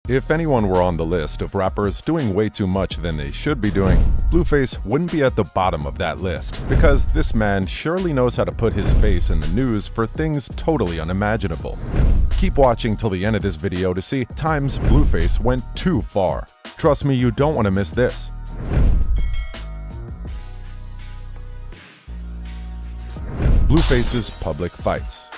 If anyone were on the list of rappers doing way too much than they should be doing, Blueface wouldn't be at the bottom of that list, because this man surely knows how to put his face in the news for things totally unimaginable. Keep watching till the end of this video to see times Blueface went too far. Trust me, you don't want to miss this. Blueface's public fights.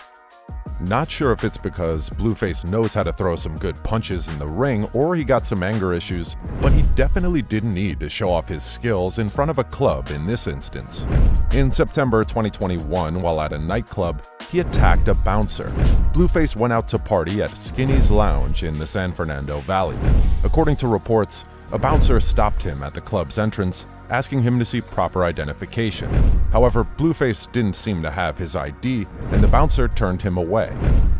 Not sure if it's because Blueface knows how to throw some good punches in the ring or he got some anger issues, but he definitely didn't need to show off his skills in front of a club in this instance. In September 2021, while at a nightclub, he attacked a bouncer. Blueface went out to party at Skinny's Lounge in the San Fernando Valley. According to reports, a bouncer stopped him at the club's entrance, asking him to see proper identification. However, Blueface didn't seem to have his ID, and the bouncer turned him away.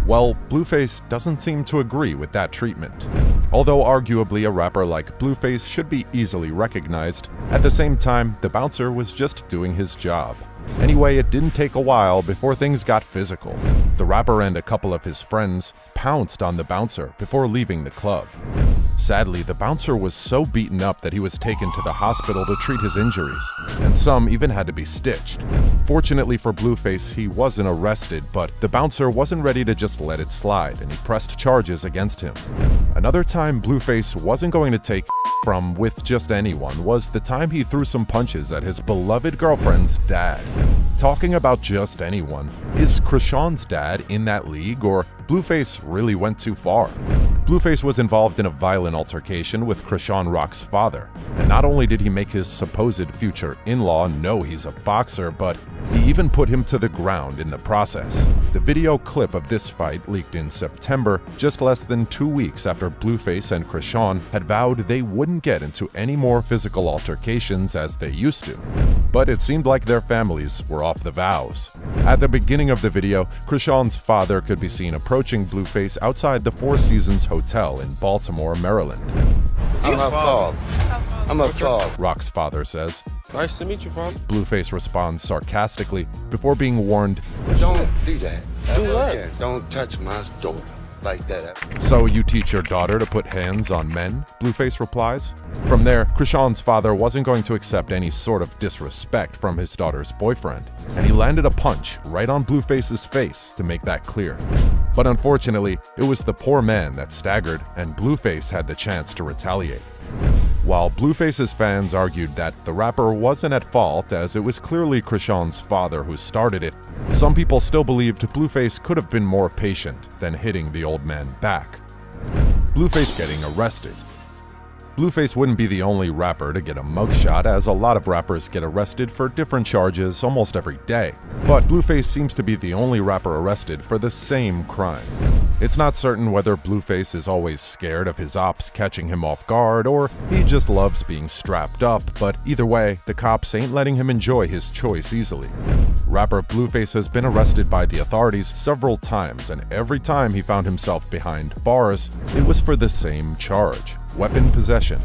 Well, Blueface doesn't seem to agree with that treatment. Although arguably a rapper like Blueface should be easily recognized, at the same time, the bouncer was just doing his job. Anyway, it didn't take a while before things got physical. The rapper and a couple of his friends pounced on the bouncer before leaving the club. Sadly, the bouncer was so beaten up that he was taken to the hospital to treat his injuries, and some even had to be stitched. Fortunately for Blueface, he wasn't arrested, but the bouncer wasn't ready to just let it slide, and he pressed charges against him. Another time Blueface wasn't going to take from with just anyone was the time he threw some punches at his beloved girlfriend's dad. Talking about just anyone, is Chrisean's dad in that league, or Blueface really went too far? Blueface was involved in a violent altercation with Chrisean Rock's father, and not only did he make his supposed future in-law know he's a boxer, but he even put him to the ground in the process. The video clip of this fight leaked in September, just less than 2 weeks after Blueface and Chrisean had vowed they wouldn't get into any more physical altercations as they used to. But it seemed like their families were off the vows. At the beginning of the video, Chrisean's father could be seen approaching Blueface outside the Four Seasons Hotel in Baltimore, Maryland. I'm her father. I'm her father. Rock's father says. Nice to meet you, father. Blueface responds sarcastically before being warned, Don't do that. Do what? Don't touch my daughter like that. "So you teach your daughter to put hands on men?" Blueface replies. From there, Chrisean's father wasn't going to accept any sort of disrespect from his daughter's boyfriend, and he landed a punch right on Blueface's face to make that clear. But unfortunately, it was the poor man that staggered, and Blueface had the chance to retaliate. While Blueface's fans argued that the rapper wasn't at fault as it was clearly Chrisean's father who started it, some people still believed Blueface could have been more patient than hitting the old man back. Blueface getting arrested. Blueface wouldn't be the only rapper to get a mugshot, as a lot of rappers get arrested for different charges almost every day. But Blueface seems to be the only rapper arrested for the same crime. It's not certain whether Blueface is always scared of his ops catching him off guard, or he just loves being strapped up, but either way, the cops ain't letting him enjoy his choice easily. Rapper Blueface has been arrested by the authorities several times, and every time he found himself behind bars, it was for the same charge: weapon possession.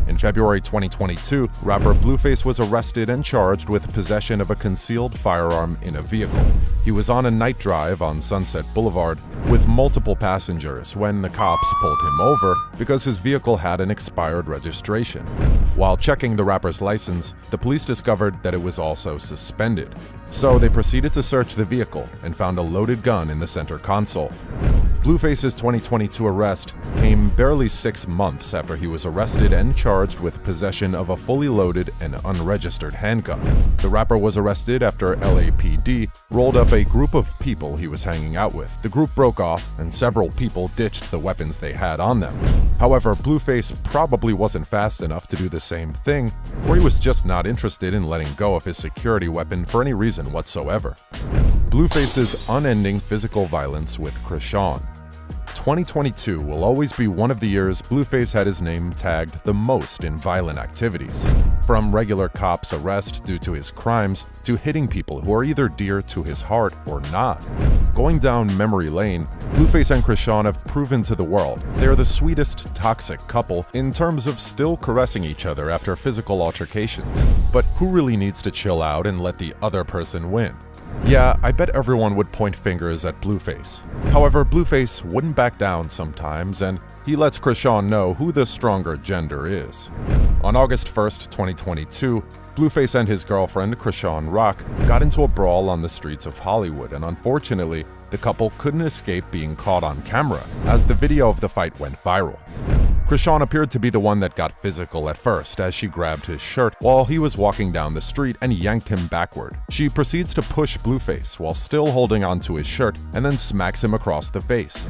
In February 2022, rapper Blueface was arrested and charged with possession of a concealed firearm in a vehicle. He was on a night drive on Sunset Boulevard with multiple passengers when the cops pulled him over because his vehicle had an expired registration. While checking the rapper's license, the police discovered that it was also suspended. So they proceeded to search the vehicle and found a loaded gun in the center console. Blueface's 2022 arrest came barely 6 months after he was arrested and charged with possession of a fully loaded and unregistered handgun. The rapper was arrested after LAPD rolled up a group of people he was hanging out with. The group broke off, and several people ditched the weapons they had on them. However, Blueface probably wasn't fast enough to do the same thing, or he was just not interested in letting go of his security weapon for any reason whatsoever. Blueface's unending physical violence with Chrisean. 2022 will always be one of the years Blueface had his name tagged the most in violent activities. From regular cops' arrest due to his crimes, to hitting people who are either dear to his heart or not. Going down memory lane, Blueface and Chrisean have proven to the world they are the sweetest toxic couple in terms of still caressing each other after physical altercations. But who really needs to chill out and let the other person win? Yeah, I bet everyone would point fingers at Blueface. However, Blueface wouldn't back down sometimes, and he lets Chrisean know who the stronger gender is. On August 1st, 2022, Blueface and his girlfriend, Chrisean Rock, got into a brawl on the streets of Hollywood, and unfortunately, the couple couldn't escape being caught on camera, as the video of the fight went viral. Chrisean appeared to be the one that got physical at first, as she grabbed his shirt while he was walking down the street and yanked him backward. She proceeds to push Blueface while still holding onto his shirt and then smacks him across the face.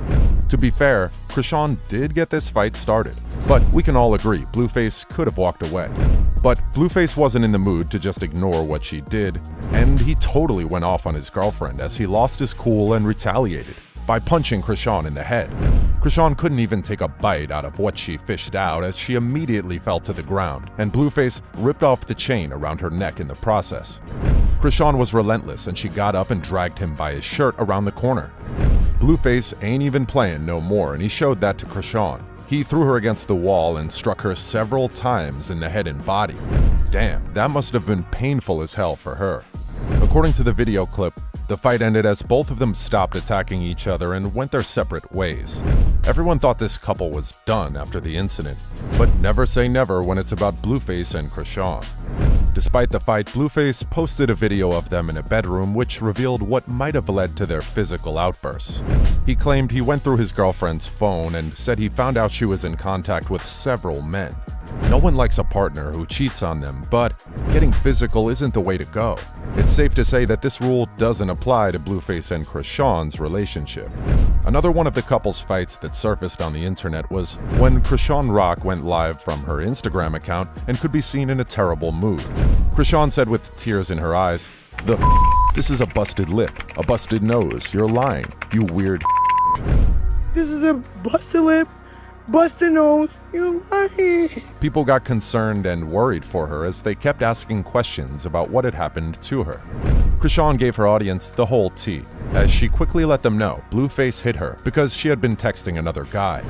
To be fair, Chrisean did get this fight started, but we can all agree Blueface could have walked away. But Blueface wasn't in the mood to just ignore what she did, and he totally went off on his girlfriend as he lost his cool and retaliated by punching Chrisean in the head. Chrisean couldn't even take a bite out of what she fished out as she immediately fell to the ground, and Blueface ripped off the chain around her neck in the process. Chrisean was relentless and she got up and dragged him by his shirt around the corner. Blueface ain't even playing no more, and he showed that to Chrisean. He threw her against the wall and struck her several times in the head and body. Damn, that must have been painful as hell for her. According to the video clip, the fight ended as both of them stopped attacking each other and went their separate ways. Everyone thought this couple was done after the incident, but never say never when it's about Blueface and Chrisean. Despite the fight, Blueface posted a video of them in a bedroom which revealed what might have led to their physical outbursts. He claimed he went through his girlfriend's phone and said he found out she was in contact with several men. No one likes a partner who cheats on them, but getting physical isn't the way to go. It's safe to say that this rule doesn't apply to Blueface and Chrisean's relationship. Another one of the couple's fights that surfaced on the internet was when Chrisean Rock went live from her Instagram account and could be seen in a terrible mood. Chrisean said with tears in her eyes, "This is a busted lip, a busted nose, you're lying, you weird." This is a busted lip, busted nose, you're lying. People got concerned and worried for her as they kept asking questions about what had happened to her. Chrisean gave her audience the whole tea, as she quickly let them know Blueface hit her because she had been texting another guy.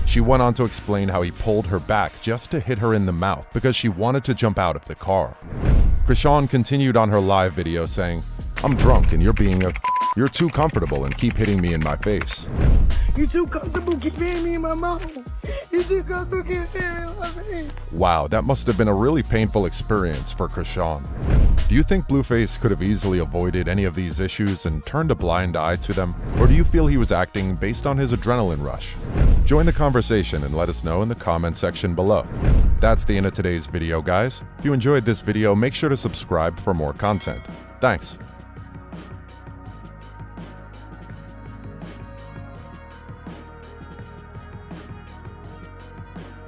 She went on to explain how he pulled her back just to hit her in the mouth because she wanted to jump out of the car. Chrisean continued on her live video saying, "I'm drunk and you're too comfortable and keep hitting me in my face." You too comfortable, keep hitting me in my mouth. You too comfortable, keep hitting me in my face. Wow, that must have been a really painful experience for Chrisean. Do you think Blueface could have easily avoided any of these issues and turned a blind eye to them? Or do you feel he was acting based on his adrenaline rush? Join the conversation and let us know in the comment section below. That's the end of today's video, guys. If you enjoyed this video, make sure to subscribe for more content. Thanks.